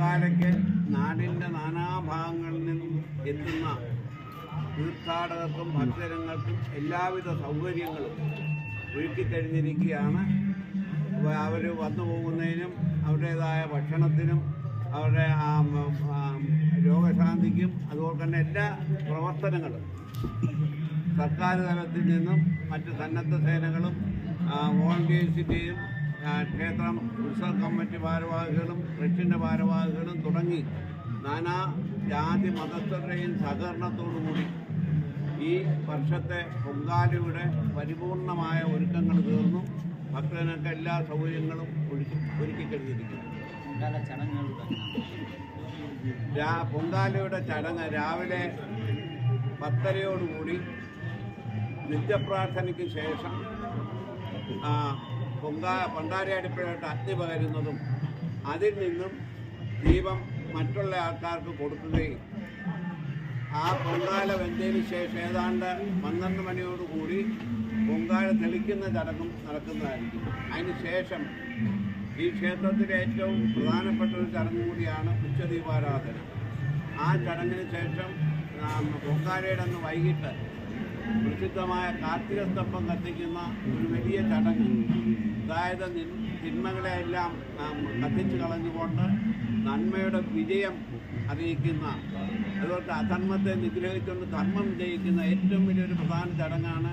കാലയ്ക്ക് നാടിൻ്റെ നാനാഭാഗങ്ങളിൽ നിന്നും എത്തുന്ന തീർത്ഥാടകർക്കും ഭക്തജനങ്ങൾക്കും എല്ലാവിധ സൗകര്യങ്ങളും ഒരുക്കിക്കഴിഞ്ഞിരിക്കുകയാണ്. അവർ വന്നു പോകുന്നതിനും അവരുടേതായ ഭക്ഷണത്തിനും അവരുടെ രോഗശാന്തിക്കും അതുപോലെ തന്നെ എല്ലാ പ്രവർത്തനങ്ങളും സർക്കാർ തലത്തിൽ നിന്നും മറ്റ് സന്നദ്ധ സേനകളും വോളണ്ടിയേഴ്സിൻ്റെയും ക്ഷേത്രം ഉത്സവ കമ്മിറ്റി ഭാരവാഹികളും ട്രസ്റ്റിൻ്റെ ഭാരവാഹികളും തുടങ്ങി നാനാ ജാതി മതസ്ഥരുടെയും സഹകരണത്തോടുകൂടി ഈ വർഷത്തെ പൊങ്കാലയുടെ പരിപൂർണമായ ഒരുക്കങ്ങൾ തീർന്നു. ഭക്തജനങ്ങൾക്ക് എല്ലാ സൗകര്യങ്ങളും ഒരുക്കിക്കഴിഞ്ഞിരിക്കുന്നു. പൊങ്കാലയുടെ ചടങ്ങ് രാവിലെ 10:30 നിത്യപ്രാർത്ഥനയ്ക്ക് ശേഷം പണ്ടാരി അടുപ്പിലോട്ട് അഗ്നി പകരുന്നതും അതിൽ നിന്നും ദീപം മറ്റുള്ള ആൾക്കാർക്ക് കൊടുക്കുകയും ആ പൊങ്കാല വെന്തതിന് ശേഷം ഏതാണ്ട് 12 മണിയോടുകൂടി പൊങ്കാല തെളിക്കുന്ന ചടങ്ങും നടക്കുന്നതായിരിക്കും. അതിന് ശേഷം ഈ ക്ഷേത്രത്തിലെ ഏറ്റവും പ്രധാനപ്പെട്ട ഒരു ചടങ്ങ് കൂടിയാണ് ഉച്ചദീപാരാധന. ആ ചടങ്ങിന് ശേഷം പൊങ്കാലയുടെ അന്ന് വൈകിട്ട് പ്രസിദ്ധമായ കാർത്തിക സ്തംഭം കത്തിക്കുന്ന ഒരു വലിയ ചടങ്ങ്, അതായത് തിന്മകളെയെല്ലാം കത്തിച്ചു കളഞ്ഞുകൊണ്ട് നന്മയുടെ വിജയം അറിയിക്കുന്ന, അതുപോലെ അധർമ്മത്തെ നിഗ്രഹിച്ചുകൊണ്ട് ധർമ്മം വിജയിക്കുന്ന ഏറ്റവും വലിയൊരു പ്രധാന ചടങ്ങാണ്.